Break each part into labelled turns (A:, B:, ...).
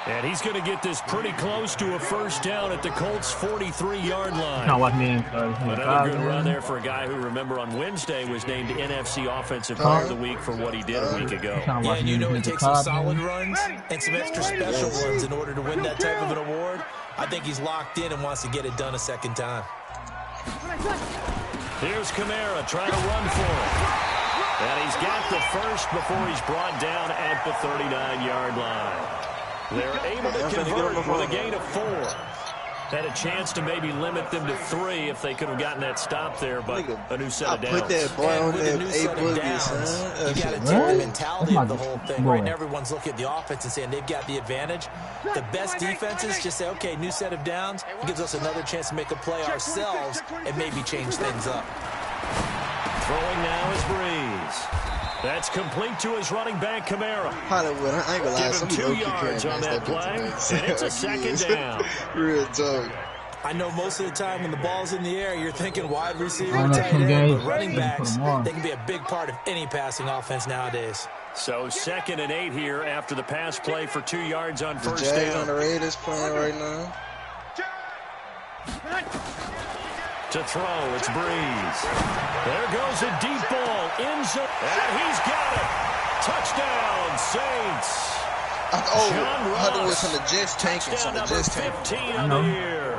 A: And he's going to get this pretty close to a first down at the Colts' 43-yard line. Another good run there for a guy who, remember, on Wednesday was named NFC Offensive Player of the Week for what he did a week ago.
B: Yeah, and you know it takes some solid runs and some extra special ones in order to win that type of an award. I think he's locked in and wants to get it done a second time.
A: Here's Kamara trying to run for it. And he's got the first before he's brought down at the 39-yard line. They're able to convert with a gain of 4. Had a chance to maybe limit them to 3 if they could have gotten that stop there, but a new set of downs.
C: Put that boy on that 8 boogies,
B: you got to take the mentality of the whole thing, right? And everyone's looking at the offense and saying they've got the advantage. The best defenses just say, okay, new set of downs. It gives us another chance to make a play ourselves and maybe change things up.
A: Throwing now is Breeze. That's complete to his running back, Kamara.
C: Hollywood, I ain't gonna lie.
A: Give him 2 yards on that play, and it's a second down.
C: Real talk.
B: I know most of the time when the ball's in the air, you're thinking wide receiver, tight end, but running backs, they can be a big part of any passing offense nowadays.
A: So 2nd and 8 here after the pass play for 2 yards on first down.
C: The Jags on the Raiders playing right now.
A: To throw, it's Breeze. There goes a deep ball, end zone, and he's got it. Touchdown, Saints.
C: Hunter was from the Jets tanking, so the Jets tanking.
A: I know.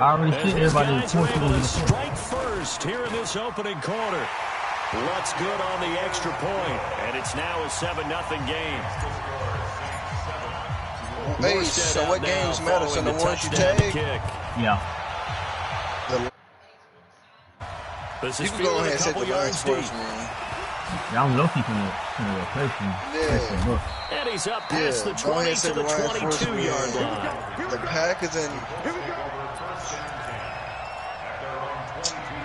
D: I already see everybody
A: able to strike first here in this opening quarter. Lutz good on the extra point, and it's now a 7-0 game.
C: Hey, so what games matter? So the ones you take?
D: Yeah.
A: This
C: you
A: is
C: can go ahead and set the
A: yards
C: first, man.
D: Yeah, I'm lucky for replace him.
C: Yeah.
A: And he's up past the 20 to the 22-yard line.
C: The Packers and...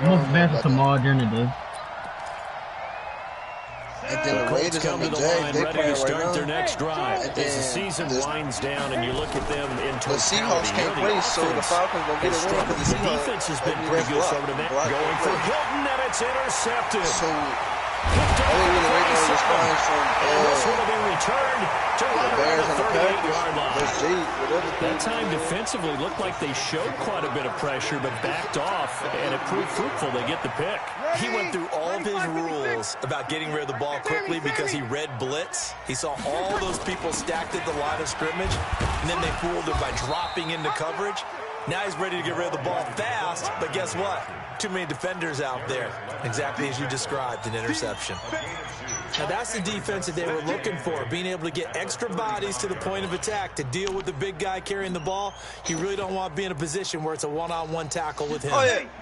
D: Most best tomorrow during the day.
C: And then the Raiders
A: come to the line, ready to start their next drive. As the season winds down and you look at them in totality.
C: The Seahawks can't play, so the Falcons will get a win for the Seahawks.
A: The defense has been pretty good so far. Going for Hilton, and it's intercepted.
C: So, really waiting on a response from
A: this will be returned to
C: the Bears and the Packers.
A: That time defensively looked like they showed quite a bit of pressure, but backed off, and it proved fruitful. They get the pick.
B: He went through all of his rules about getting rid of the ball quickly because he read blitz. He saw all those people stacked at the line of scrimmage, and then they fooled him by dropping into coverage. Now he's ready to get rid of the ball fast, but guess what? Too many defenders out there. Exactly as you described, an interception. Now that's the defense that they were looking for, being able to get extra bodies to the point of attack to deal with the big guy carrying the ball. You really don't want to be in a position where it's a one-on-one tackle with him.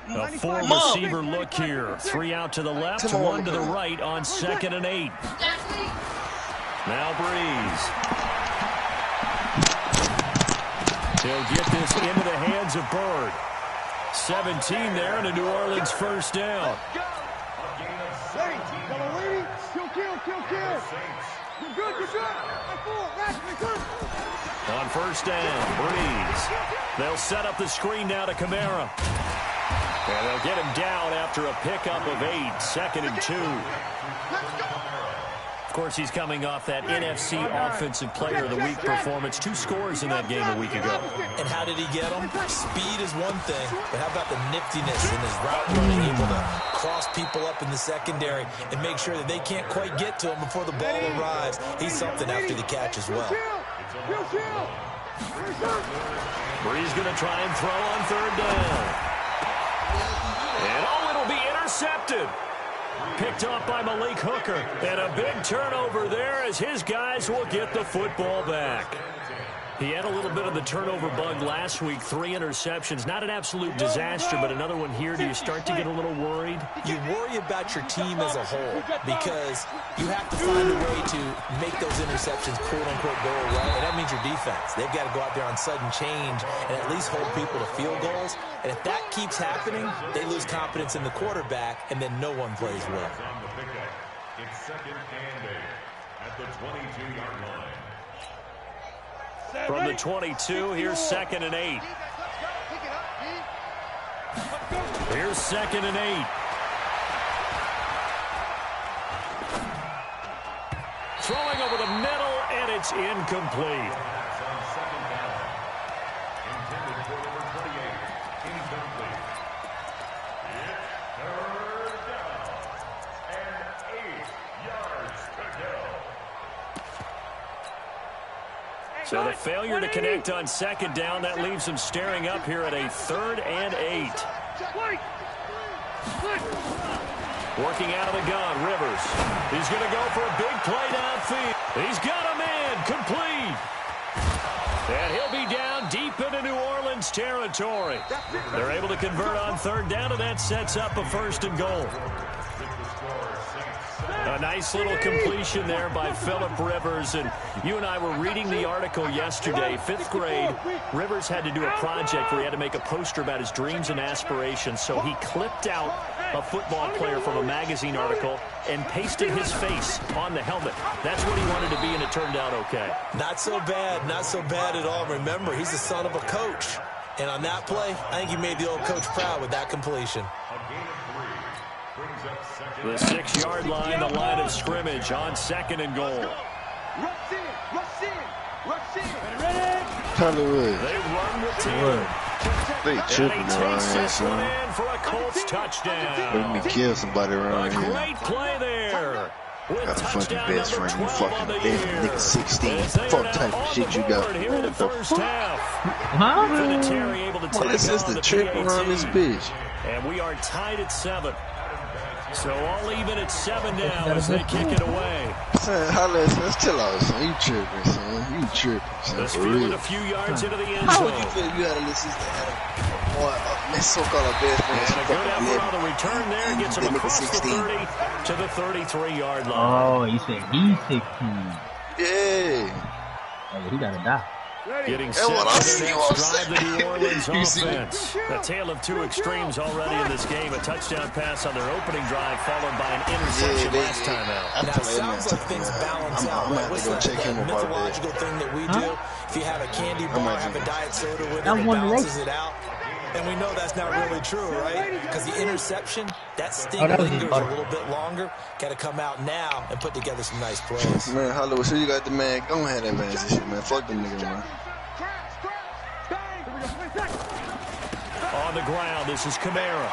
A: A four-receiver look here. 3 out to the left, 1 to the right on 2nd and 8. Now Breeze. He'll get this into the hands of Bird. 17 there and a New Orleans first down. On first down, Breeze. They'll set up the screen now to Kamara. And they'll get him down after a pickup of 8, 2nd and 2. Of course, he's coming off that NFC Offensive Player of the Week performance. 2 scores in that game a week ago.
B: And how did he get them? Speed is one thing, but how about the niftiness in his route running, able to cross people up in the secondary and make sure that they can't quite get to him before the ball arrives. He's something after the catch as well.
A: Breeze going to try and throw on 3rd down. And it'll be intercepted. Picked off by Malik Hooker. And a big turnover there as his guys will get the football back. He had a little bit of the turnover bug last week. 3 interceptions. Not an absolute disaster, but another one here. Do you start to get a little worried?
B: You worry about your team as a whole because you have to find a way to make those interceptions quote-unquote go away, and that means your defense. They've got to go out there on sudden change and at least hold people to field goals. And if that keeps happening, they lose confidence in the quarterback, and then no one plays well.
E: It's 2nd and 8 at the 22-yard line.
A: From the 22, here's 2nd and 8. Here's 2nd and 8. Throwing over the middle, and it's incomplete. So the failure to connect on second down, that leaves him staring up here at a 3rd and 8. Working out of the gun, Rivers. He's going to go for a big play downfield. He's got a man, complete. And he'll be down deep into New Orleans territory. They're able to convert on 3rd down, and that sets up a 1st and goal. A nice little completion there by Phillip Rivers. And you and I were reading the article yesterday. 5th grade, Rivers had to do a project where he had to make a poster about his dreams and aspirations. So he clipped out a football player from a magazine article and pasted his face on the helmet. That's what he wanted to be, and it turned out okay.
B: Not so bad at all. Remember, he's the son of a coach. And on that play, I think he made the old coach proud with that completion.
A: The 6-yard line, the line of scrimmage on 2nd and goal.
C: Hollywood.
A: They run with 10.
C: They tripping around here, son.
A: In for a Colts touchdown.
C: Let me kill somebody around
A: A
C: here.
A: great play there. With
C: Got a fucking
A: touchdown
C: best
A: number
C: friend. You
A: 12
C: fucking
A: on the
C: best
A: year.
C: nigga 16.
A: As they
C: Fuck
A: are
C: type
A: now
C: of
A: on
C: shit
A: the
C: you got.
A: board here in the
C: What the
A: first
C: fuck?
A: half.
D: Huh?
A: Vinatieri able to
C: Well,
A: take
C: this is
A: on
C: the
A: the
C: trip
A: PAT.
C: around this bitch.
A: And we are tied at 7. So all even at 7 now as they kick it away.
C: Son, holla, let's chill out, son. You tripping, son. You tripping, son.
A: This
C: For
A: field
C: real.
A: a few yards into the end
C: How
A: zone.
C: would you feel if you had a little sister that had a so-called best friend?
A: And a good effort on the return there. Gets him across the 30 to the 33-yard line.
D: Oh, he said he's 16.
C: Yeah.
D: Oh, he gotta die.
A: Getting
C: And
A: set
C: what
A: for
C: I
A: the
C: see
A: next
C: on
A: drive, the New Orleans
C: You see me?
A: offense. A tale of two extremes already in this game. A touchdown pass on their opening drive, followed by an interception last time out.
B: Now, it sounds like things balance out, right? What's that mythological thing that we do? If you have a candy bar, have a diet soda with it, it balances it out. And we know that's not really true, right? Because the interception, that sting lingers a little bit longer. Got to come out now and put together some nice plays.
C: Man, Hollywood, so you got the man. Go ahead and advance this shit, man. Fuck them niggas, man.
A: On the ground, this is Kamara.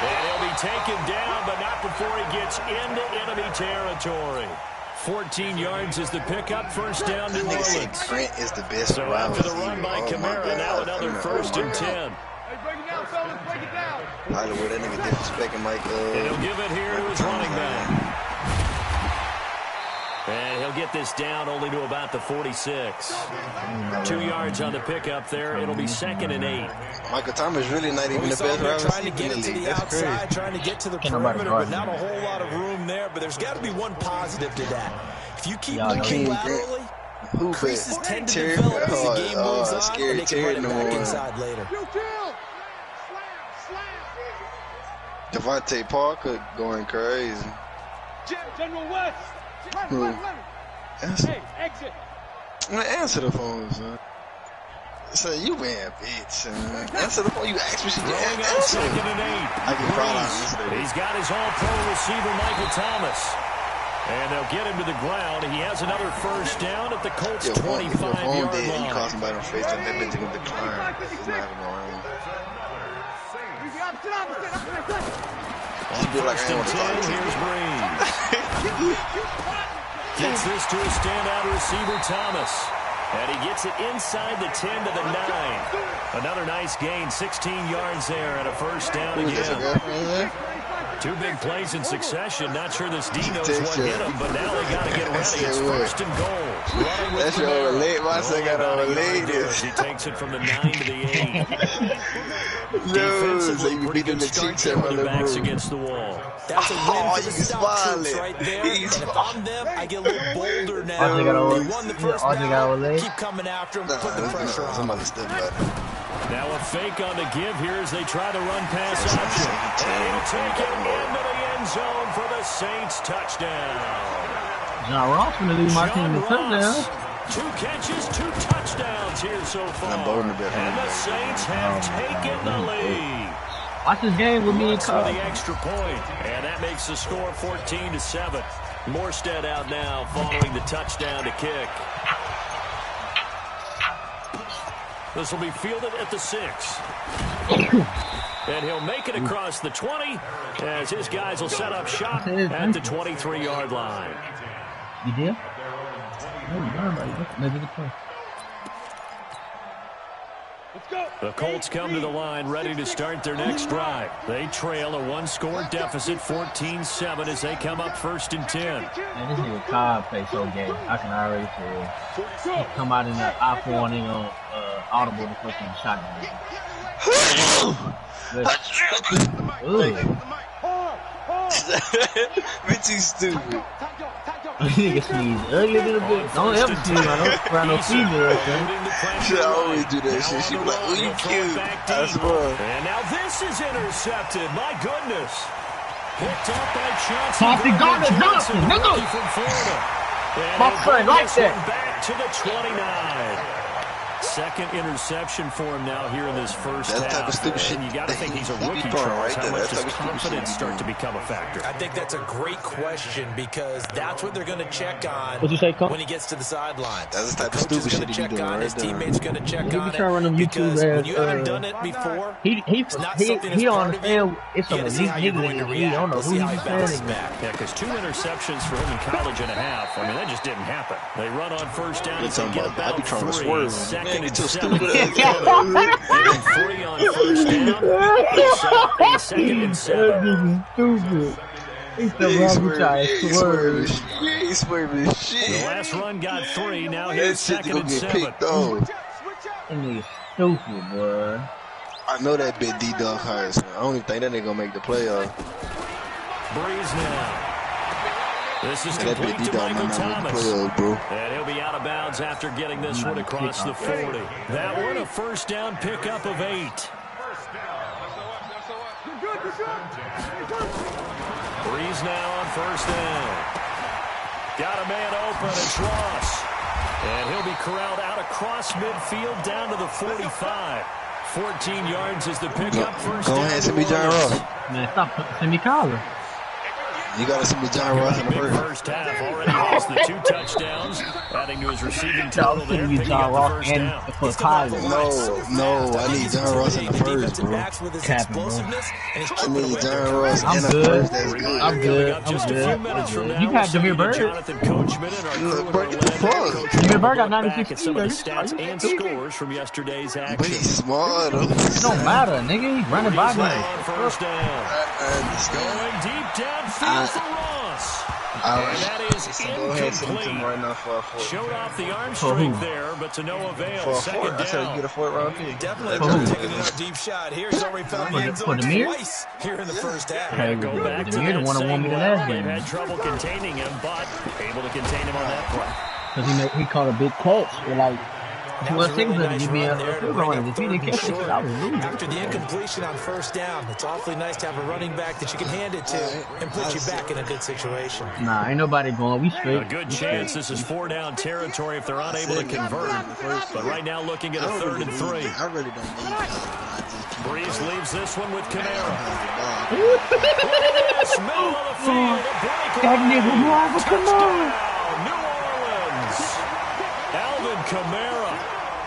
A: And he'll be taken down, but not before he gets into enemy territory. 14 yards is the pickup. 1st down, New Orleans.
C: Grant is the best.
A: So after the run by Kamara, now another 1st and 10.
C: Hollywood, that nigga disrespecting Mike.
A: And he'll give it here to his running back. And he'll get this down only to about the 46. 2 yards on the pickup there. It'll be 2nd and 8.
C: Michael Thomas really not even the best route
B: trying to get it to the outside, trying to get to the perimeter, but not a whole lot of room there. But there's got to be one positive to that. If you keep moving laterally, creases tend to develop as the game moves on, and they can run it back inside later.
C: Devontae Parker going crazy.
F: General West.
C: Hey, exit. Answer the phone, son. So you win, bitch. Answer the phone. You asked me.
A: Rolling out 2nd and 8.
C: I can call out.
A: He's got his all-pro receiver, Michael Thomas. And they'll get him to the ground. He has another 1st down at the Colts' 25-yard line.
C: You call somebody on face, that bitch going to decline. He's not even going
A: On 1st and 10, here's Breeze. Gets this to a standout receiver, Thomas. And he gets it inside the 10 to the 9. Another nice gain, 16 yards there, and a 1st down again. 2 big plays in succession. Not sure this D knows what hit him, but now they got to get ready. It's 1st and goal.
C: That's your relate. My son got to relate this.
A: He takes it from the 9 to the 8.
C: Defensively, pretty good start there with their backs
A: against the wall.
B: That's a win for the stout troops right there. And if I'm them, I get a little bolder now. They won the first down. Keep coming after them. Put the pressure on.
C: Somebody stood better.
A: Now a fake on the give here as they try to run pass option. And he'll take it into the end zone for the Saints touchdown.
D: John Ross going to lead my team to touchdown.
A: 2 catches, 2 touchdowns here so far. And the Saints have taken the lead.
D: Watch this game with me and
A: For the extra point. And that makes the score 14-7. Morstead out now following the touchdown to kick. This will be fielded at the 6. And he'll make it across the 20 as his guys will set up shop at the 23-yard line.
D: You did?
F: Let's go.
A: The Colts come to the line ready to start their next drive. They trail a one-score deficit, 14-7, as they come up 1st and 10.
D: Man, this nigga Cobb play so gay. I can already tell. He come out in that iPhone and audible the fucking shotgun.
C: Bitch, you stupid.
D: Nigga sneeze ugly little bit. Don't ever sneeze around no female, son.
C: She always do that shit. She be like, oh, you cute. I swear.
A: And now this is intercepted. My goodness. Picked up by
D: Chauncey Gardner-Johnson, nigga.
A: From Florida.
D: My friend like that.
A: Back to the 29. Second interception for him now here in this first half.
C: Type of stupid shit.
A: And you got to think he's a rookie,
C: Charles.
A: Charles. How much does
C: That's
A: confidence start to become a factor?
B: I think that's a great question because that's what they're going to check on
D: What'd you say, Cole?
B: when he gets to the sidelines.
C: That's the type of
B: Coach is
C: stupid
B: going to
C: shit he
B: check
C: doing
B: on,
C: right
B: his
C: there.
B: teammates going to check
D: He
B: on
D: try to run
B: it
D: them
B: because
D: YouTube
B: when you haven't done it before,
D: He don't understand. It's some of these niggas. He don't know who he's saying.
A: Yeah, because 2 interceptions for him in college and a half. I mean, that just didn't happen. They run on first down and they get
C: I be
A: about
C: trying to
A: 3.
C: swerve.
A: Second and 7.
C: Stupid.
A: Getting 3 on first down. They set up a 2nd and 7.
D: Stupid. He's the wrong guy. Swerve.
C: He's swerving shit.
A: The last run got 3. Now here's
C: That shit
A: 2nd
C: gonna
A: and
C: get
A: 7.
C: picked off.
D: That nigga stupid, boy.
C: I know that big D-Dog hires. I don't even think that nigga gonna make the playoff.
A: Breeze now. This is
C: That big
A: complete to
C: D-Dog
A: Michael
C: might not make the
A: Thomas.
C: playoff, bro.
A: And he'll be out of bounds after getting this one across the 40. That one a first down pickup of 8. Breeze now on first down. Got a man open, it's Ross. And he'll be corralled out across midfield down to the 45. 14 yards is the pickup. First
C: Go
A: down.
C: ahead, send me John Ross.
D: Man, stop send me collar.
C: You gotta send me John Ross in the
A: Big
C: first.
A: first half. Already has the 2 touchdowns, adding to his receiving total there.
D: Send me
A: Picking
D: John
A: up the
D: Ross
A: first
D: and
A: down.
D: for collar.
C: No, I need John Ross in the first, bro.
D: Capping, bro.
C: I need John Ross
D: I'm
C: in the
D: good.
C: first. That's good.
D: I'm good.
A: Up just a few minutes from now,
D: You got
A: we'll
D: Jameer
A: see
D: Bird.
A: Jonathan Coachman and our crew
C: Bird, get the
A: of Orlando
C: fuck.
A: coaches
D: Jameer Bird got
A: look back
D: 96
A: at some of the
D: speed.
A: stats and scores from yesterday's
C: But
A: action.
C: he's smart, though.
D: It don't matter, nigga. He's running by me.
A: On first down. Going deep downfield for Ross. And that is
C: Go ahead, send him to him
A: incomplete.
C: right now for a fourth.
A: Showed off the arm
D: For
A: strength
D: who?
A: there, but to no avail.
C: For a
A: Second
C: fourth. I said
A: down.
C: get a fourth round pick.
B: Definitely
D: For who?
B: taking a deep shot here. He's already found the end
D: For
B: zone
D: the mirror?
B: twice here in the first half.
D: Okay,
A: Go back to
D: you're the
A: that
D: one that won
A: same
D: me the
A: well.
D: last
A: They've
D: game.
A: had trouble containing him, but able to contain him on that play.
D: Because he caught a big catch. You're like,
B: That
D: well,
B: was a really
D: Singleton
B: nice
D: give me
B: run
D: a
B: there to
D: field
B: bring
D: goal.
B: up
D: If he didn't
B: third
D: catch
B: and
D: it,
B: short.
D: I was losing.
B: After the incompletion on first down, it's awfully nice to have a running back that you can hand it to and put you back in a good situation.
D: Nah, ain't nobody going. We
A: A
D: straight.
A: good chance this is 4-down territory if they're unable to convert. But right now looking at a 3rd and 3.
C: I really don't need that.
A: Breeze leaves this one with Kamara. Yes, middle of the field, a breakaway.
D: That nigga, Marvel, come on.
A: Touchdown, New Orleans. Alvin Kamara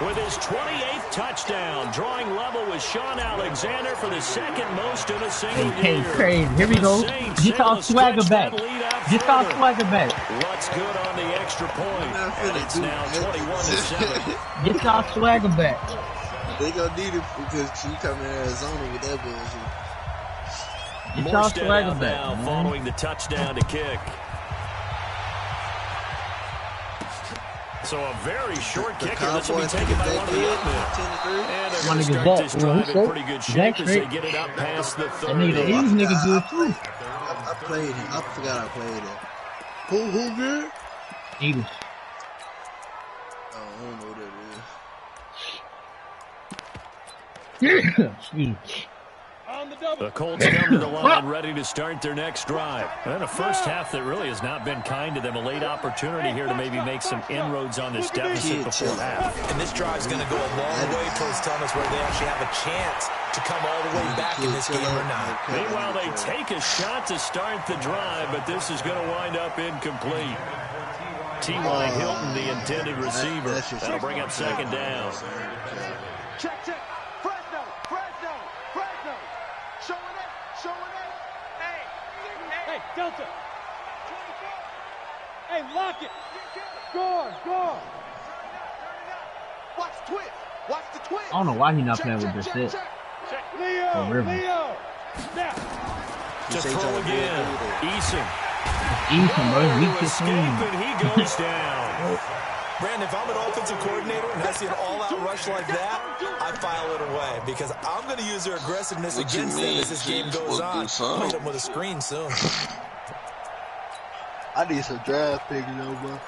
A: with his 28th touchdown, drawing level with Sean Alexander for the 2nd most in a single
D: Okay,
A: year.
D: crazy. Here we go. Get our swagger back. Get our swagger back.
A: What's good on the extra point? And it's now 21-7.
D: Get our swagger back.
C: They gonna need it because she coming to Arizona with that bullshit.
D: Get our
A: Morstead
D: swagger
A: out
D: back,
A: now,
D: man.
A: following the touchdown to kick. So a very short kicker. This will be taken by one of the young men. And they're
D: One
A: going to
D: nigga
A: start
D: Zach,
A: this
D: man,
A: drive
D: he
A: in pretty good
D: Zach
A: shape as they
D: straight.
A: get it up past the
D: That
A: 30.
D: nigga, the Eagles nigga good too.
C: I played him. I forgot I played him. Who good?
D: Eagles.
C: Oh, I don't know what that is.
D: Excuse me.
F: On the double.
A: The Colts come to the line ready to start their next drive. And a first half that really has not been kind to them. A late opportunity here to maybe make some inroads on this deficit before half.
B: And this drive's going to go a long way towards telling us whether they actually have a chance to come all the way back in this game or not.
A: Meanwhile, they take a shot to start the drive, but this is going to wind up incomplete. T.Y. Hilton, the intended receiver. That'll bring up 2nd down.
F: Check. Fresno. Showing it. Hey, Delta. Hey, lock it. Score. Watch twist. Watch the twist.
D: I don't know why he not playing with this shit.
F: Leo. Snap.
A: To throw again. Eason.
D: Eason, bro.
A: Nowhere
D: Weak
A: to
D: to
A: escape,
D: team.
A: and he goes down.
B: Brandon, if I'm an offensive coordinator and I see an all-out rush like that, I file it away because I'm going to use their aggressiveness against them as this game goes on. I'll hit them with a screen soon.
C: I need some draft picks, bro.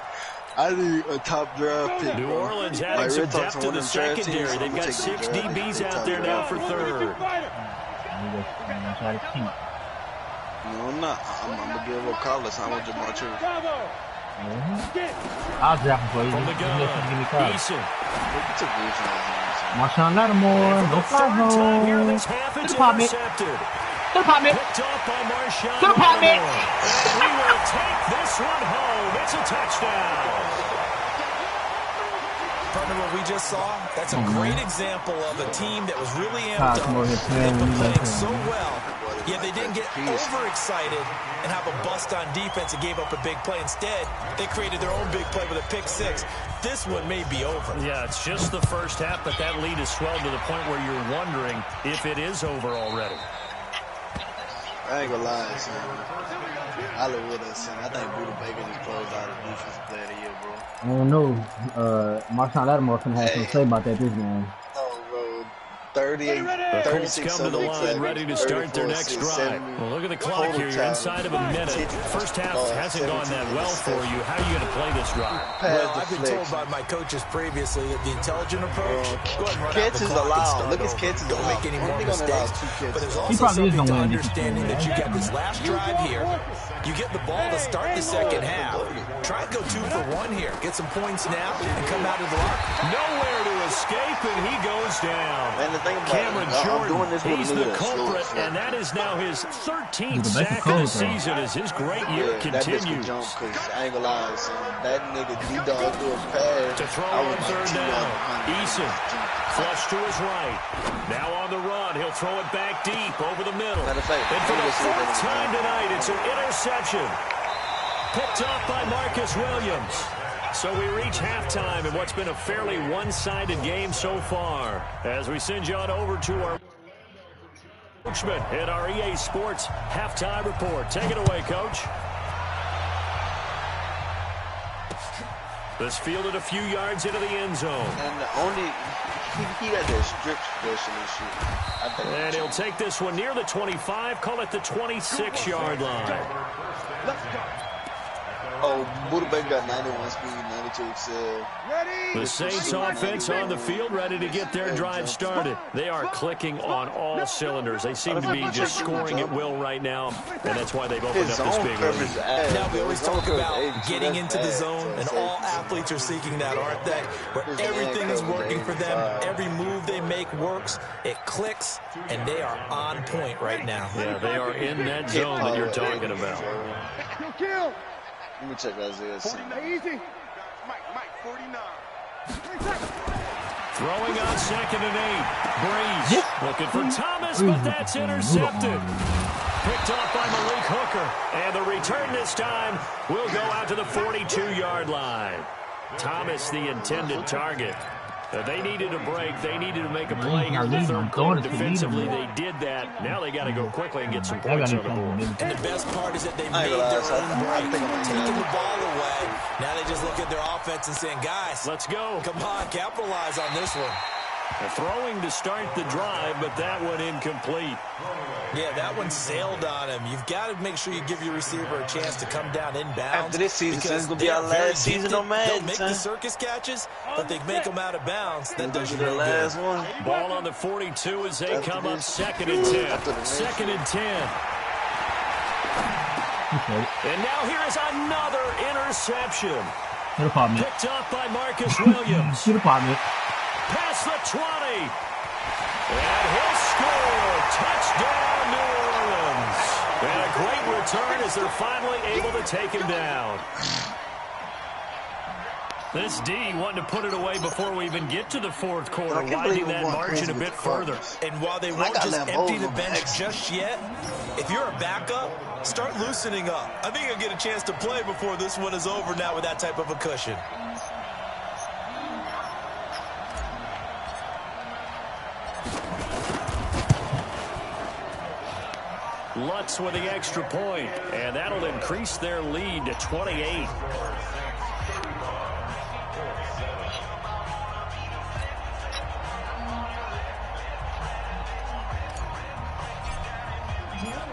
C: I need a top draft pick.
A: New Orleans adding some depth to the secondary. They've got 6 DBs out there now for third.
C: No, I'm not. I'm going to give up Carlos. I want Jamar Chase.
D: I'll draft him for you.
A: From the gun,
D: Give me Carlos.
A: Eason.
D: Marshawn Lattimore. No fly
A: Time here in
D: home.
A: this half,
D: To
A: it's
D: the pot, Mick.
A: intercepted.
D: To the pot, Mick.
A: Picked off by Marshawn
D: To the pot, Mick.
A: Lattimore. And we will take this one home. It's a touchdown.
B: Partner, what we just saw, that's a great example of a team that was really amped up. They've been playing so well, yet they didn't get overexcited and have a bust on defense and gave up a big play. Instead, they created their own big play with a pick six. This one may be over.
A: Yeah, it's just the first half, but that lead has swelled to the point where you're wondering if it is over already.
C: I ain't gonna lie, son. I live with us, son. I think Buda Baker just closed out the defensive player of the year, bro.
D: I don't know. Marshawn Lattimore finna have something to say about that this game.
C: Oh, bro. 38,
A: The Colts
C: 36
A: come to the line, ready to start their
C: 34,
A: next
C: 6,
A: drive.
C: 70.
A: Well, look at the clock here. You're inside of a minute. First half hasn't gone that well for you. How are you going to play this drive?
B: Well, I've been told by my coaches previously that the intelligent approach, go ahead and run out the
C: Catches
B: clock and
C: allowed.
B: start
C: Look at his
B: over.
C: catches
B: Don't
C: allowed.
B: make any
C: Only
B: more
C: gonna allow
B: mistakes.
C: 2 catches.
B: But there's
D: He
B: also
D: probably is
B: something to
D: gonna win this
B: understanding
D: game,
B: that you
D: man.
B: got this last drive here. You get the ball to start the second half. Try and go 2 for 1 here. Get some points now and come out of the lock.
A: Nowhere to escape, and he goes down.
C: And the thing about
A: Cameron
C: it, I'm doing
A: Jordan,
C: this with
A: he's
C: a
A: the
C: leader.
A: culprit,
C: Slow.
A: and that is now his 13th
D: He's the best
A: sack of
D: coach,
A: the
D: though.
A: season as his great year
C: That bitch
A: continues.
C: could jump, cause I ain't gonna lie, son. That nigga D-Dog do a pass.
A: To throw
C: I
A: on
C: was like
A: third
C: 2 yards
A: down.
C: behind him.
A: Eason, flush to his right. Now on the run, he'll throw it back deep over the middle.
C: Matter of fact,
A: And for
C: I'm
A: the
C: gonna see
A: 4th
C: that.
A: time tonight, it's an interception. Picked off by Marcus Williams. So we reach halftime in what's been a fairly one-sided game so far. As we send you on over to our coachman at our EA Sports halftime report. Take it away, Coach. This fielded a few yards into the end zone.
C: And the only he got that strip special and shit. I think
A: And he'll take this one near the 25, call it the 26-yard line.
F: Let's go.
C: Oh, Buda Baker got 91 speed, 92 excel.
F: Ready?
A: The Saints offense on the field ready to get their drive started. They are clicking on all cylinders. They seem to be just scoring at will right now, and that's why they've opened
C: His
A: up this
C: zone
A: big
C: coverage
A: lead.
C: ass.
B: Now, we always
C: His zone
B: talk
C: coverage
B: about
C: ass,
B: getting
C: that's
B: into the
C: bad.
B: zone, and
C: So
B: all athletes are seeking that, aren't they? Where
C: His
B: everything is
C: man
B: working for
C: coverage
B: them,
C: is
B: every move they make works, it clicks, and they are on point right now.
A: Yeah, they are in that zone that you're talking about.
F: Kill.
C: Let me check Isaiah.
F: Easy. Mike, 49.
A: Throwing on 2nd and 8. Breeze looking for Thomas, but that's intercepted. Picked off by Malik Hooker. And the return this time will go out to the 42-yard line. Thomas, the intended target. They needed a break. They needed to make a play here in the third quarter. Defensively, they did that. Now they got to go quickly and get some points on the board.
B: And the best part is that they made their own break, taking the ball away. Now they just look at their offense and saying, guys,
A: Let's go.
B: come on, capitalize on this one.
A: Throwing to start the drive, but that one incomplete.
B: Yeah, that one sailed on him. You've got to make sure you give your receiver a chance to come down inbounds.
C: After this season,
B: because
C: it's going to be our
B: they're very
C: last season
B: gifted.
C: on Madden.
B: They'll make the circus catches, but they make them out of bounds. That does you
C: the
B: no
C: last
B: good.
C: one.
A: Ball on the 42 as they
C: After
A: come up
C: this.
A: 2nd and 10.
C: After the next
A: 2nd and 10.
D: Okay.
A: And now here is another interception.
D: To the pot, Mick.
A: Picked up by Marcus Williams.
D: To the pot, Mick.
A: Past the 20. And he'll score. Touchdown, New Orleans. And a great return as they're finally able to take him down. This D wanted to put it away before we even get to the 4th quarter,
C: I can't
A: widening
C: believe
A: that
C: we're going
A: margin
C: crazy
A: a
C: with
A: bit
C: the
A: further.
C: Cardinals.
B: And while they
C: I
B: won't
C: got
B: just
C: that
B: empty
C: ball
B: the
C: on
B: bench
C: X.
B: just yet, If you're a backup, start loosening up. I think you'll get a chance to play before this one is over now with that type of a cushion.
A: Lutz with the extra point, and that'll increase their lead to 28.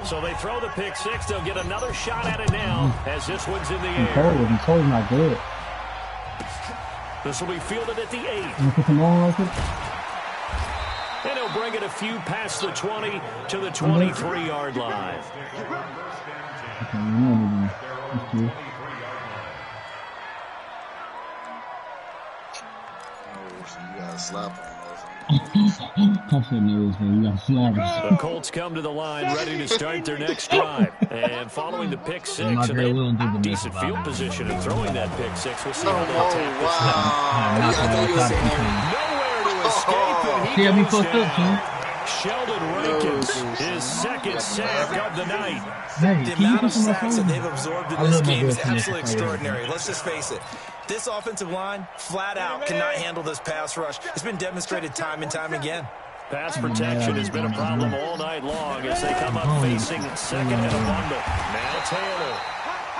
A: So they throw the pick six. They'll get another shot at it now as this one's in the air.
D: He's not good.
A: This will be fielded at the 8. And he'll bring it a few past the 20 to the 23-yard line.
C: You gotta slap on
A: The Colts come to the line ready to start their next drive. And following the pick six, and they have decent field position in throwing that pick six. We'll see how they attack this one. Nowhere to escape, and he goes down. Sheldon Rankins, his second sack of the night.
B: The amount of sacks that they've absorbed in this game is absolutely extraordinary. Let's just face it. This offensive line, flat out, cannot handle this pass rush. It's been demonstrated time and time again.
A: Pass protection has been a problem all night long as they come up facing second and a bundle. Now Taylor.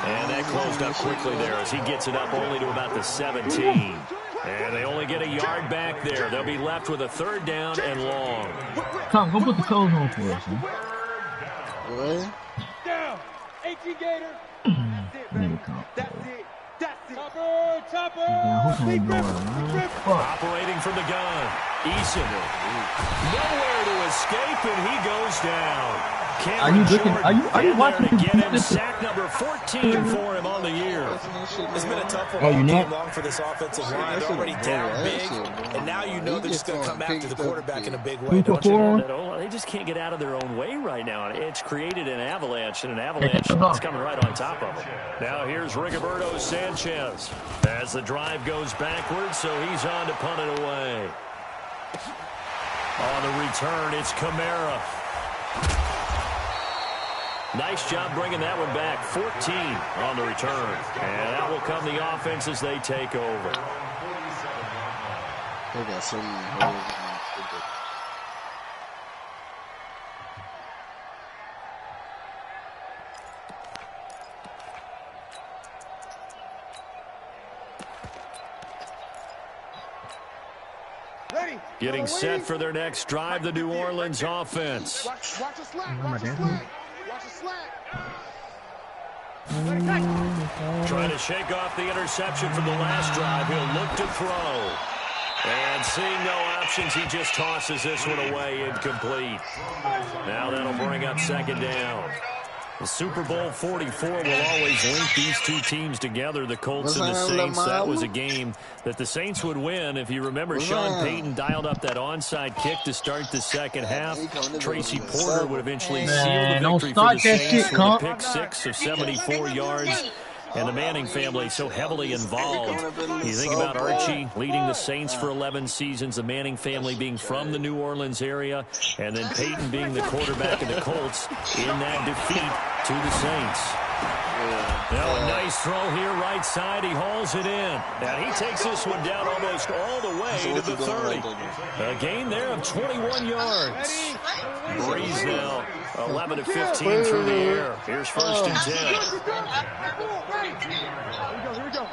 A: And that closed up quickly there as he gets it up only to about the 17. And they only get a yard back there. They'll be left with a third down and long.
D: Tom, go put the clothes on for us, man.
C: What?
F: Down. 18 Gator. That's it. Chopper.
A: Operating from the gun. Eason. Nowhere to escape, and he goes down.
D: Are you watching
A: to get him sack number 14 for him on the year.
B: It's been a tough one all game long for this offensive line. They're already down big, and now you know they're just going to come after the quarterback in a big way. Don't you know that?
A: They just can't get out of their own way right now. It's created an avalanche, and an avalanche is coming right on top of them. Now here's Rigoberto Sanchez as the drive goes backwards, so he's on to punt it away. On the return, it's Kamara. Nice job bringing that one back. 14 on the return. And that will come the offense as they take over.
C: They got so many holes.
A: Getting set for their next drive, the New Orleans offense.
F: Watch a slack. Watch a slack.
A: Trying to shake off the interception from the last drive. He'll look to throw. And seeing no options, he just tosses this one away, incomplete. Now that'll bring up second down. The Super Bowl 44 will always link these two teams together, the Colts and the Saints. That was a game that the Saints would win. If you remember, Sean Payton dialed up that onside kick to start the second half. Tracy Porter would eventually seal the victory for the Saints with a pick six of 74 yards. And the Manning family so heavily involved. You think about Archie leading the Saints for 11 seasons, the Manning family being from the New Orleans area, and then Peyton being the quarterback of the Colts in that defeat to the Saints. Now a nice throw here, right side. He hauls it in. And he takes this one down almost all the way to the 30. A gain there of 21 yards. Breeze now 11 to 15 through the air. Here's first and 10.
F: Here we go.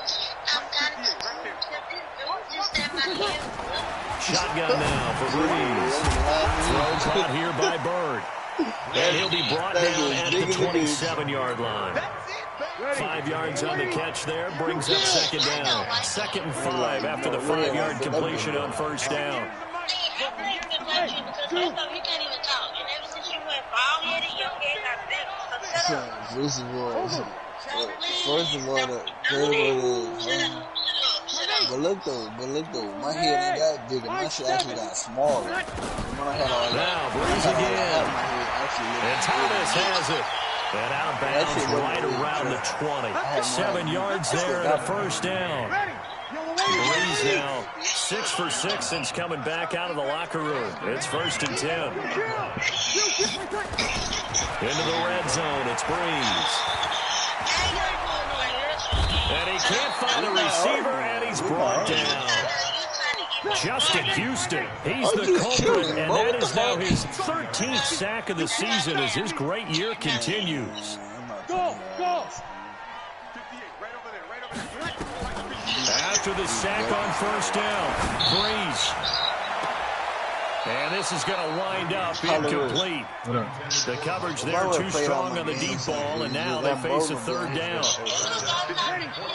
A: Shotgun now for Breeze. Throw caught here by Bird. And he'll be brought down at the 27-yard line. 5 yards on the catch there, brings up second down. 2nd and 5 after the 5-yard completion on first down.
C: First of all, but look though, my head ain't got bigger. My shit actually got smaller. When I had all that,
A: now Breeze again. And Thomas has it. And outbounds right around the 20. 7 yards there and a first down. Breeze now 6 for 6 since coming back out of the locker room. It's first and 10. Into the red zone, it's Breeze. And he can't find the receiver, and he's brought down. Justin Houston, he's the culprit, and that is now his 13th sack of the season as his great year continues.
F: Go, go.
A: After the sack on first down, Breeze. And this is going to wind up incomplete. The coverage there too strong on the deep ball, and now they face a third down.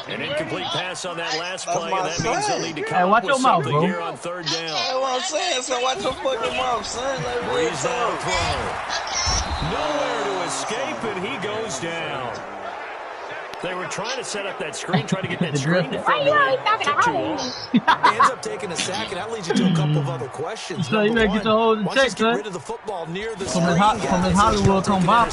A: An incomplete pass on that last play, and that means they'll need to come up with something here on third down.
C: That's what I'm saying, so watch your fucking mouth, son.
A: Breeze now to throw. Nowhere to escape, and he goes down. They were trying to set up that screen, trying to get that screen to throw.
B: Ends up taking a sack, and that leads you to a couple of other questions.
D: So you better get the whole check,
B: get rid of the football near the
D: from his Hollywood come back.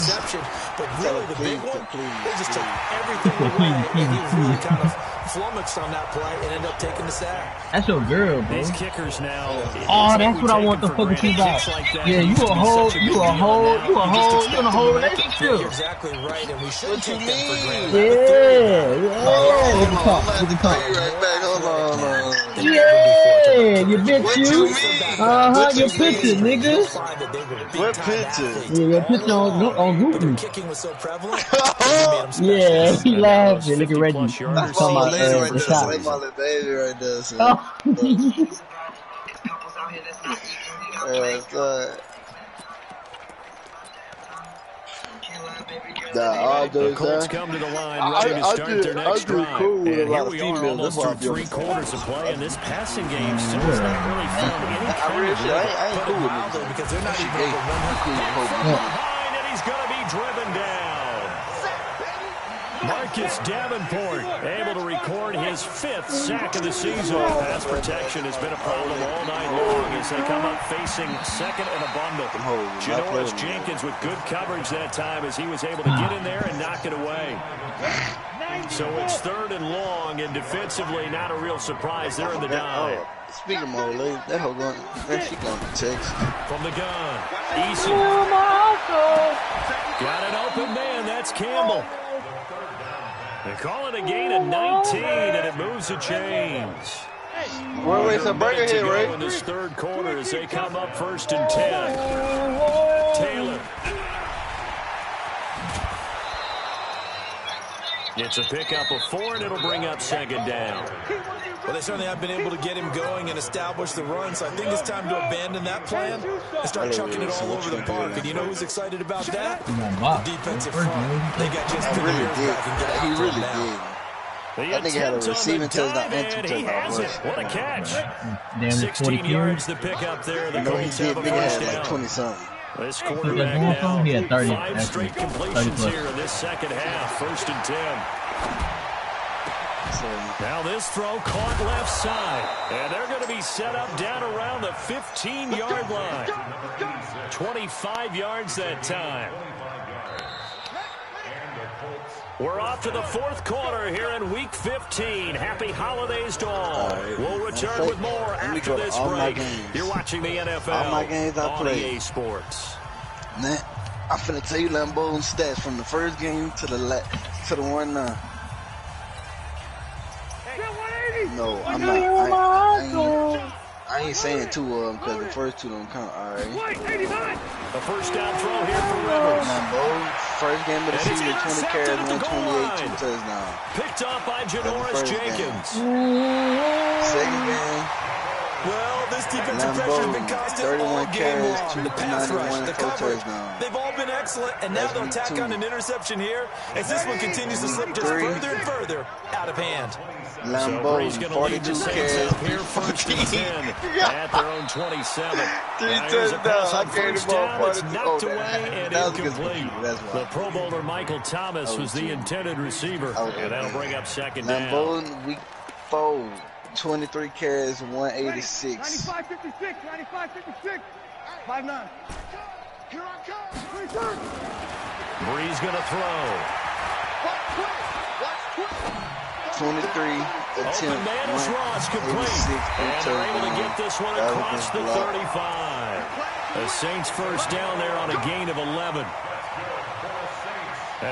B: But really, the big one, they just took everything away, and he was really kind of flummoxed on that play and ended up taking the sack.
D: That's your girl, bro.
A: These kickers now.
D: Oh, that's what I want the fucking keep out. Yeah, you a whole relationship.
B: You're exactly right, and we shouldn't take them for granted.
D: Yeah.
C: Hold on.
D: Yeah, you bitch you. Your picture, nigga.
C: What picture?
D: Yeah, your picture on Google.
B: Kicking was so prevalent.
D: Yeah, he laughed. Look at Reggie.
C: That's my lady right there. That's my little baby right there. So.
A: The Colts come to the line ready to start their next drive. And here we are almost through 3 quarters of play, and this passing game still has not really found any kind of rhythm.
C: I ain't cool with this
B: because they're not even over 100.
A: Behind, and he's going to be driven down. Marcus Davenport able to record his 5th sack of the season. Pass protection has been a problem all night long as they come up facing second and a bundle. Janoris Jenkins with good coverage that time as he was able to get in there and knock it away. So it's 3rd and long, and defensively not a real surprise. They're in the dive.
C: Speaking of my old lady, that hoe going, she going to Texas.
A: From the gun, Eason. Got an open man, that's Campbell. They call it a gain of 19, and it moves the chains.
C: Wait, some burger here, right?
A: In this 3rd quarter as they come up 1st and 10. Taylor. It's a pickup of 4, and it'll bring up 2nd down.
B: Well, they certainly have been able to get him going and establish the run, so I think it's time to abandon that plan and start chucking it all over the park. And you know who's excited about that? The defensive front. They got just
C: He really did. He really did. That nigga had a receiving touchdown and 2 touchdowns.
A: What a catch.
D: 16
A: yards to pick up there. The Colts have a first down.
C: Like 20-something.
A: This quarterback now,
D: he had 30,
A: 5 straight completions here in this second half. 1st and 10. Now this throw caught left side. And they're going to be set up down around the 15-yard line. 25 yards that time. We're off to the 4th quarter here in Week 15. Happy holidays to all. We'll return with more after this break. You're watching the NFL on EA Sports.
C: Man, I'm finna tell you Lambeau stats from the first game to the one now. No, I'm not. I ain't saying 2 of them because the first 2 don't count. All right.
A: A first down throw here for Rivers.
C: Lambeau, first game of the season, 20 carries, 128, 2 touchdowns.
A: Picked up by Janoris Jenkins.
C: Second game.
B: Well, this defensive pressure has been constant all game long. The pass rush, the coverage, they've all been excellent, and now they'll tack on an interception here as this one continues to slip just further and further out of hand.
C: Lambeau, 42 carries,
A: here 1st and 10 at their own 27.
C: 3 touchdowns. I carried the ball
A: It's knocked away and incomplete. The Pro Bowler Michael Thomas was the intended receiver, and that'll bring up 2nd down.
C: Lambeau, Week 4. 23 carries, 186.
F: 95-56, 95-56. 5-9. Here I come.
A: Breeze going to throw.
C: 23 attempts, 186,
A: and they're able to get get this one across the 35. The Saints first down there on a gain of 11.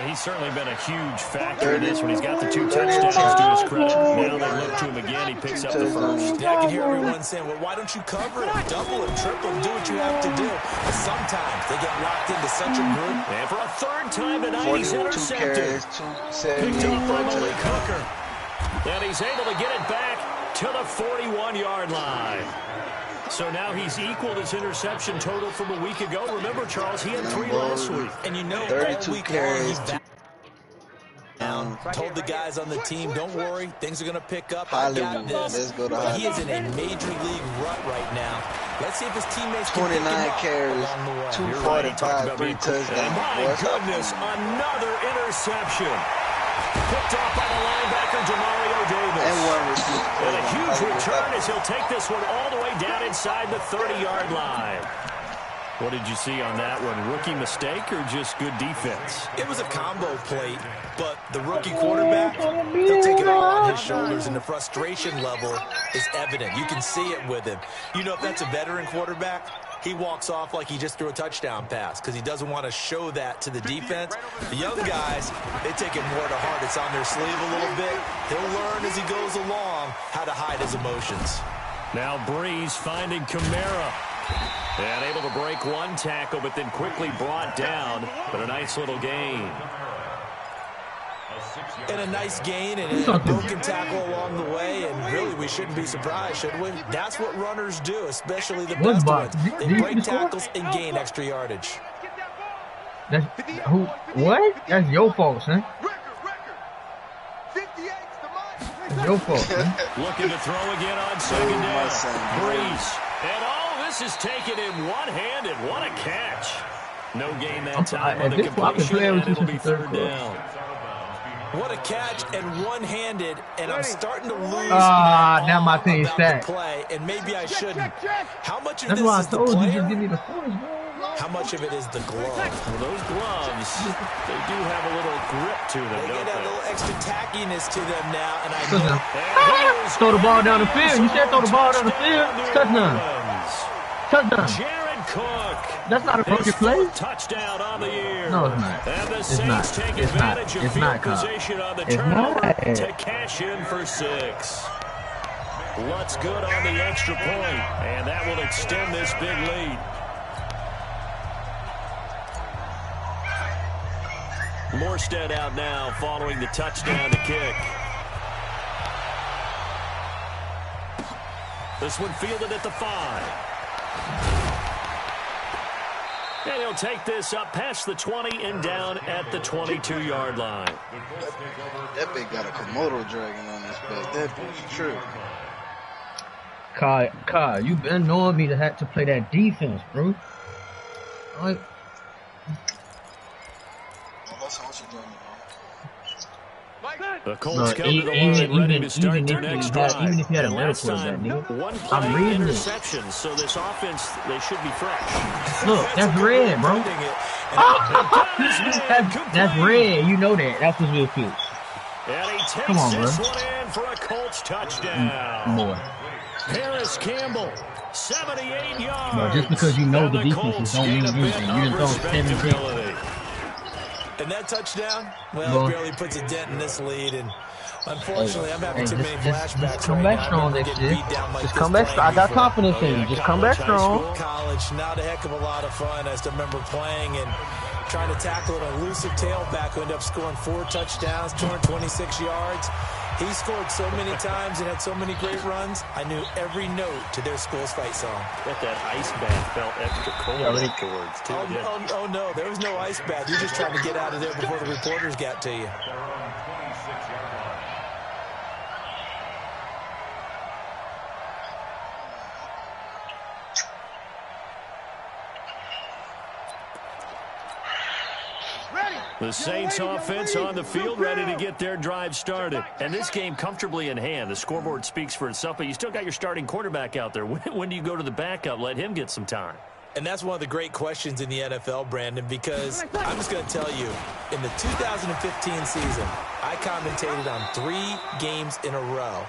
A: He's certainly been a huge factor in this when he's got the 2 touchdowns to his credit. Now they look to him again. He picks up the first.
B: Yeah, I can hear everyone saying, well, why don't you cover him, double him, triple him, do what you have to do. But sometimes they get locked into such a group.
A: And for a third time tonight, he's intercepted. Picked off by Malik Hooker. And he's able to get it back to the 41-yard line. So now he's equaled his interception total from a week ago. Remember, Charles, he had 3 last week.
B: And you know,
C: 32 carries.
B: Told the guys on the team, don't worry, things are going to pick up. I
C: Hollywood.
B: got this.
C: Let's go to
B: But he is in
C: Hollywood.
B: a major league rut right now. Let's see if his teammates can
C: 29
B: pick him up
C: carries,
B: along the way.
C: 245, 3
A: And
C: touchdowns.
A: my goodness, another interception. Picked off by the linebacker, Demario Davis.
C: And 1 receiver.
A: And a huge return as he'll take this one all the way down inside the 30-yard line. What did you see on that one? Rookie mistake or just good defense?
B: It was a combo plate, but the rookie quarterback, he'll take it all on his shoulders, and the frustration level is evident. You can see it with him. You know, if that's a veteran quarterback, he walks off like he just threw a touchdown pass because he doesn't want to show that to the defense. The young guys, they take it more to heart. It's on their sleeve a little bit. He'll learn as he goes along how to hide his emotions.
A: Now Breeze finding Kamara. And able to break 1 tackle, but then quickly brought down. But a nice little gain.
B: And a nice gain and a broken tackle along the way, and really we shouldn't be surprised, should we? That's what runners do, especially the best ones. They break tackles and gain extra yardage.
D: That's who? What? That's your fault, son. That's your fault, son.
A: Looking to throw again on 2nd down. Breeze. And this is taken in one-handed. What a catch. No gain that time on the completion, and it'll be 3rd down.
B: What a catch and one-handed, and I'm starting to lose
D: now my thing is
B: the play, and maybe I shouldn't. How much of
D: That's
B: this
D: why I
B: is the
D: told you
B: player?
D: just give me the force, bro.
B: How much of it is the glove?
A: Well, those gloves, they do have a little grip to them,
B: They
A: don't
B: get a
A: they?
B: little extra tackiness to them now, and I know.
D: Throw the ball down the field. You said throw the ball down the field. Touchdown. Touchdown.
A: Jared Cook.
D: That's not a broken play.
A: Touchdown on the year.
D: No, it's not.
A: And the
D: It's
A: Saints
D: not.
A: take
D: It's not.
A: advantage of
D: It's
A: field
D: not, Kyle.
A: position on the
D: It's
A: turnover
D: not.
A: to cash in for 6. Lutz good on the extra point, and that will extend this big lead. Morstead out now following the touchdown to kick. This one fielded at the 5. And he'll take this up past the 20 and down at the 22-yard line.
C: That big got a Komodo dragon on his back. That bitch true.
D: Kai, you been knowing me to have to play that defense, bro. Like,
A: the Colts come to the line ready to start their next drive.
D: even if you had a
A: And
D: better
A: last time,
D: quarterback, nigga.
A: one
D: I'm
A: play
D: reading it.
A: interception, so this offense, they should be fresh.
D: Look, that's red, bro. That's red. You know that. That's what's real cute.
A: And he takes
D: Come on,
A: this
D: bro.
A: one in for a Colts touchdown.
D: Boy.
A: Paris Campbell, 78 yards.
D: Bro, just because you know
A: And
D: the defenses
A: Colts
D: don't mean
A: get a
D: anything.
A: bit
D: You
A: of
D: just don't 10 and 10.
A: respectability.
B: And that touchdown, well,
D: Well,
B: it barely puts a dent in this lead. And unfortunately, I'm having
D: Hey,
B: too many flashbacks
D: just come
B: right
D: back
B: now.
D: strong
B: I remember
D: next
B: getting
D: year.
B: beat down like
D: Just
B: this
D: come back
B: playing
D: strong. I got
B: before.
D: confidence in you. Just come back
A: College, high
D: strong.
B: College, not a heck of a lot of fun. I still remember playing and trying to tackle an elusive tailback who ended up scoring 4 touchdowns, 226 yards. He scored so many times and had so many great runs. I knew every note to their school's fight song.
A: Bet that ice bath felt extra cold afterwards, too.
B: Oh, no, there was no ice bath. You're just trying to get out of there before the reporters got to you.
A: The Saints offense on the field ready to get their drive started. And this game comfortably in hand. The scoreboard speaks for itself, but you still got your starting quarterback out there. When do you go to the backup? Let him get some time.
B: And that's one of the great questions in the NFL, Brandon, because I'm just going to tell you, in the 2015 season, I commentated on 3 games in a row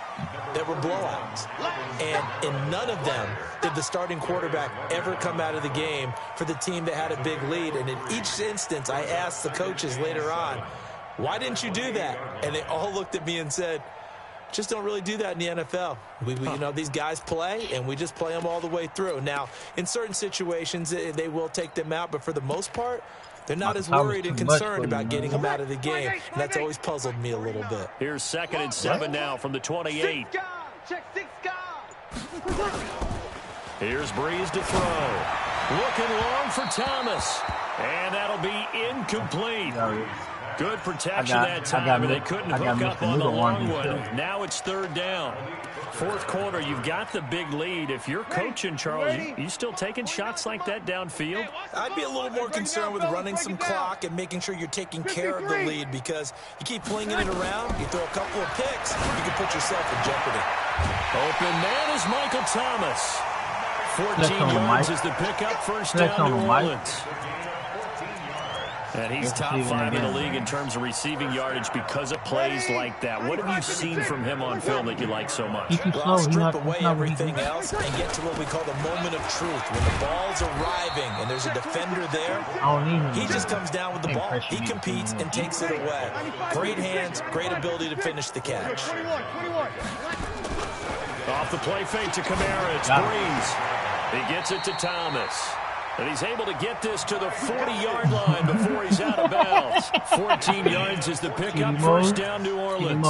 B: that were blowouts. And in none of them did the starting quarterback ever come out of the game for the team that had a big lead. And in each instance, I asked the coaches later on, why didn't you do that? And they all looked at me and said, just don't really do that in the NFL. You know, these guys play, and we just play them all the way through. Now, in certain situations, they will take them out, but for the most part, they're not as worried and concerned about getting them out of the game, and that's always puzzled me a little bit.
A: Here's 2nd and 7 now from the 28. Here's Breeze to throw. Looking long for Thomas, and that'll be incomplete. Good protection that time, and they couldn't hook up on the long one. Now it's 3rd down. 4th quarter, you've got the big lead. If you're coaching, Charles, you still taking shots like that downfield?
B: I'd be a little more concerned with running some clock and making sure you're taking care of the lead, because you keep flinging it around, you throw a couple of picks, you can put yourself in jeopardy.
A: Open man is Michael Thomas. 14 yards is the pickup. First down, New Orleans. And he's top 5 in the league in terms of receiving yardage because of plays like that. What have you seen from him on film that you like so much?
B: Well, strip away everything else and get to what we call the moment of truth. When the ball's arriving and there's a defender there, he just comes down with the ball. He competes and takes it away. Great hands, great ability to finish the catch.
A: Off the play fake to Kamara, it's Breeze. He gets it to Thomas. And he's able to get this to the 40-yard line before he's out of bounds. 14 yards is the pickup. First down, New Orleans.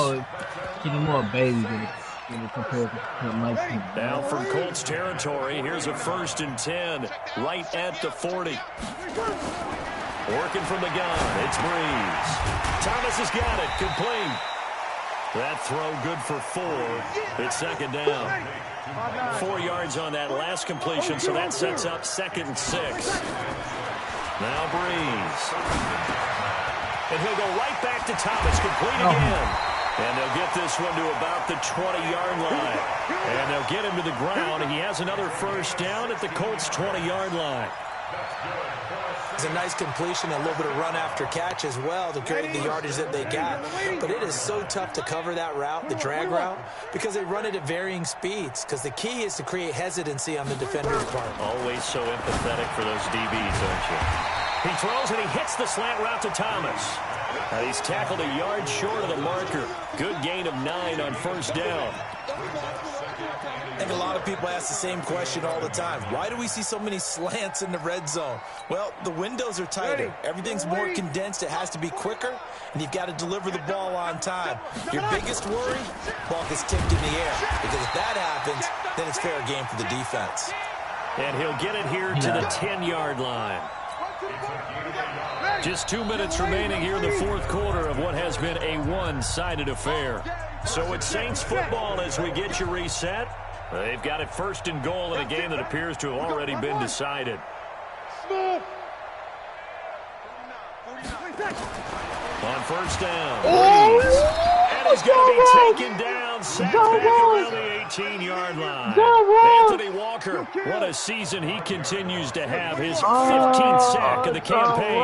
A: Now from Colts territory, here's a 1st and 10 right at the 40. Working from the gun, it's Breeze. Thomas has got it, complete. That throw good for 4. It's 2nd down. 4 yards on that last completion, so that sets up 2nd and 6. Now Breeze. And he'll go right back to Thomas, complete again. And they'll get this one to about the 20-yard line. And they'll get him to the ground. He has another first down at the Colts' 20-yard line.
B: It's a nice completion, a little bit of run after catch as well to create the yardage that they got. But it is so tough to cover that route, the drag route, because they run it at varying speeds. Because the key is to create hesitancy on the defender's part.
A: Always so empathetic for those DBs, aren't you? He throws and he hits the slant route to Thomas. And he's tackled a yard short of the marker. Good gain of 9 on first down.
B: I think a lot of people ask the same question all the time. Why do we see so many slants in the red zone? Well, the windows are tighter. Everything's more condensed. It has to be quicker, and you've got to deliver the ball on time. Your biggest worry, ball gets tipped in the air, because if that happens, then it's fair game for the defense.
A: And he'll get it here to the 10-yard line. Just 2 minutes remaining here in the 4th quarter of what has been a one-sided affair. So it's Saints football as we get you reset. They've got it 1st and goal in a game that appears to have already been decided. On first down, Breeze. And he's going to be taken down, sacked back around the 18-yard line. Anthony Walker, what a season he continues to have. His 15th sack of the campaign.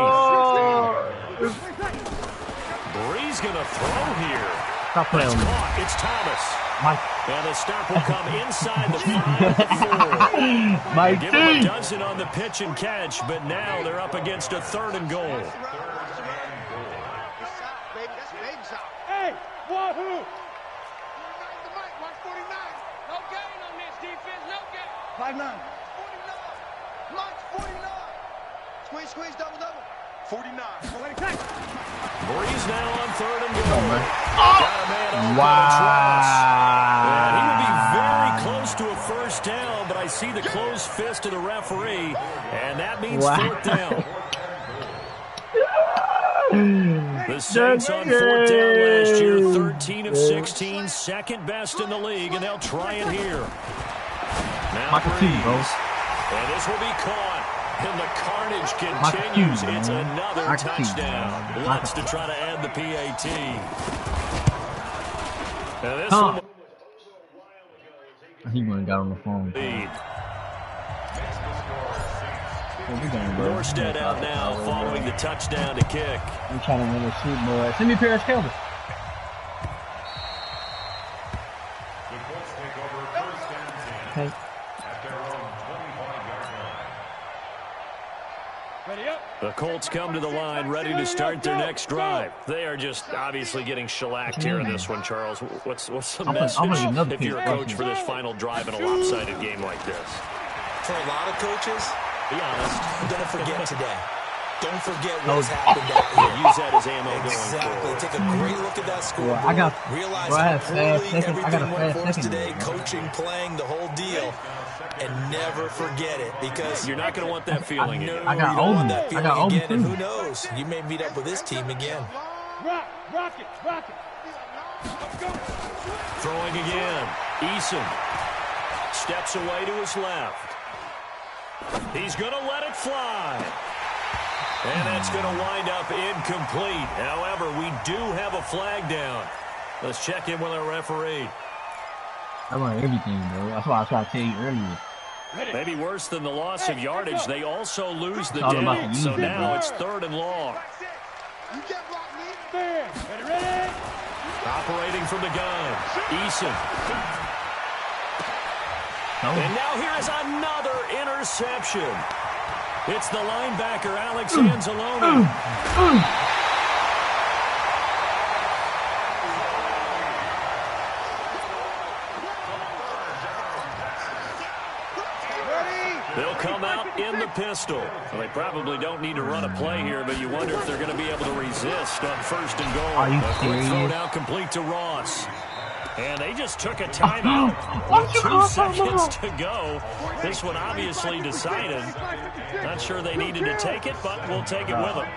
A: Breeze going to throw here. It's caught. It's Thomas. And the stop will come inside the 5-4. Give him a dozen on the pitch and catch, but now they're up against a 3rd and goal.
F: Hey, wahoo! 5'9".
C: 49. Squeeze, double. 49.
A: Breeze now on 3rd and goal. And he will be very close to a first down, but I see the closed fist of the referee, and that means 4th down. The Saints on 4th down last year, 13 of 16, 2nd best in the league, and they'll try it here. Now Breeze, and this will be caught. And the carnage continues. It's another touchdown. Wants to try to add the PAT. And this one.
D: He went and got on the phone.
A: Lead. Morstead out now following the touchdown to kick.
D: I'm trying to win a Super Bowl. Send me Paris Campbell.
E: The Colts take over first and 10
D: Okay.
E: at their own 25-yard line.
F: Ready up.
A: The Colts come to the line ready to start their next drive. They are just obviously getting shellacked here in this one, Charles. What's the message if you're a coach for this final drive in a lopsided game like this?
B: For a lot of coaches,
A: Be honest.
B: don't forget today. Don't forget what's happened out here.
A: Use that as ammo going
B: Exactly.
A: forward.
B: Take a great look at that scoreboard.
D: I got-
B: Realize
D: bro, I
B: how
D: had
B: poorly
D: fast second- I got a
B: everything went
D: fast
B: for us
D: second
B: today.
D: there.
B: Coaching, playing, the whole deal. And never forget it, because
A: You're not going to want that feeling
B: no,
A: again.
D: I got
B: you don't want
D: Obi.
B: that
D: I
B: feeling
D: got Obi
B: again. And
D: too.
B: who knows? You may meet up with this team again.
F: Rock it.
A: Throwing again. Eason steps away to his left. He's going to let it fly. And that's going to wind up incomplete. However, we do have a flag down. Let's check in with our referee.
D: I run everything, bro. That's why I was trying to tell you earlier.
A: Maybe worse than the loss of yardage, they also lose the
D: It's all about
A: down.
D: the
A: So
D: use,
A: now
D: bro.
A: it's 3rd and long.
F: Ready.
A: Operating from the gun. Eason.
D: No.
A: And now here is another interception. It's the linebacker, Alex Anzalone. They'll come out in the pistol. Well, they probably don't need to run a play here, but you wonder if they're going to be able to resist on 1st and goal.
D: Are you
A: A quick throw
D: serious?
A: now complete to Ross. And they just took a timeout
D: What
A: with
D: you
A: 2
D: talking
A: seconds
D: about?
A: to go. This one obviously decided. Not sure they needed to take it, but we'll take it with them.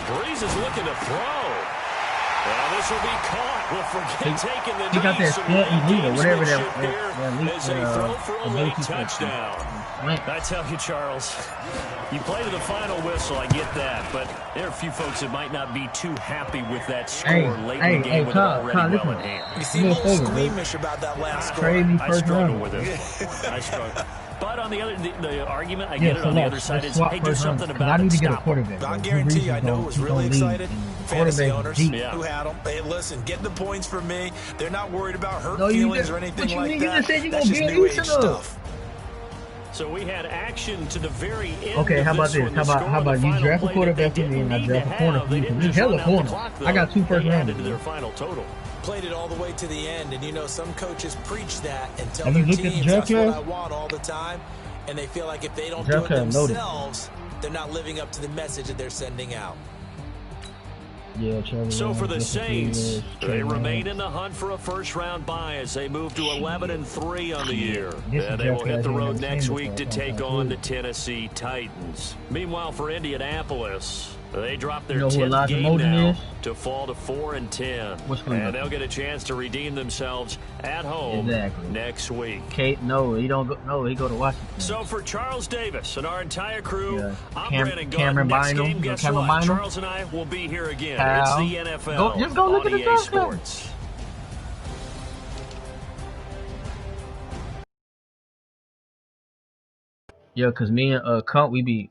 A: Breeze is looking to throw. Well, this will be caught. We'll forget taking the
D: He got
A: knee.
D: that
A: Some
D: split illegal, whatever that
A: gamesmanship here as they throw for a late touchdown. I tell you, Charles, you play to the final whistle, I get that, but there are a few folks that might not be too happy with that score late in the game with it already well in hand.
B: You seem a little squeamish about that last score.
D: Trade me
A: I
D: first
A: struggle
D: round.
A: with it. I struggle. But on the other, the argument, I
D: Yeah,
A: get it
D: so
A: on the
D: let's
A: other side is,
D: swap
A: hey, do
D: first round,
A: something
D: 'cause
A: about
D: I
A: it.
D: need to get a
A: Stop.
D: quarterback.
B: I
D: bro.
B: guarantee you, I know
D: Breeze
B: who was
D: is
B: really
D: gonna lead.
B: excited. Fantasy
D: Quarterback
B: owners
D: deep.
A: Yeah.
B: who had them. Hey, listen, get the points from me. They're not worried about hurt
D: No, you
B: feelings
D: did-
B: or anything
D: what you
B: like
D: mean? You
B: that.
D: just said you
B: That's
D: gonna
B: just
D: build
B: new age
D: Eason up.
B: stuff.
A: So we had action to the very end.
D: Okay, how
A: of
D: about
A: this
D: this?
A: one.
D: How
A: The
D: about
A: score
D: how
A: on the
D: about you
A: final
D: draft a
A: play that
D: quarterback
A: they
D: for me and I
A: didn't
D: draft a
A: need to
D: corner
A: have.
D: for you?
A: They didn't
D: There's
A: just
D: hella
A: run out the
D: corners.
A: clock,
D: I got
A: though.
D: 2 first
A: They added
D: rounders.
A: to their final total.
B: Played it all the way to the end, and you know some coaches preach that and tell
D: Have
B: their
D: you looked at the
B: teams
D: draft
B: that's what
D: class?
B: I want all the time, and they feel like if they don't
D: Draft
B: do it
D: class loaded.
B: themselves, they're not living up to the message that they're sending out.
D: Yeah, Trevor.
A: So for the
D: Justin
A: Saints,
D: Fields,
A: they
D: Trevor
A: remain
D: Lawrence.
A: in the hunt for a first-round bye as they move to 11-3 on the year.
D: This is
A: And they will
D: Jeff
A: hit the
D: Gladney
A: road
D: and
A: next
D: Sanders
A: week to
D: are
A: take
D: all
A: on the
D: good.
A: Tennessee Titans. Meanwhile, for Indianapolis, they drop their
D: You know who
A: 10th
D: Elijah
A: game
D: Molden
A: now
D: is?
A: to fall to 4-10.
D: What's going on?
A: And they'll get a chance to redeem themselves at home
D: Exactly.
A: next week.
D: Kate, no, he don't go. No, he go to Washington.
A: So for Charles Davis and our entire crew,
D: Yeah.
A: I'm
D: Cameron
A: Brandon Gordon. Next
D: Bynum.
A: game,
D: You know
A: guess
D: Cameron
A: what?
D: Bynum?
A: Charles and I will be here again.
D: Pal.
A: It's the NFL
D: Just go look
A: on
D: at the
A: EA
D: draft class.
A: Sports.
D: Yeah, cause me and Cunt, we be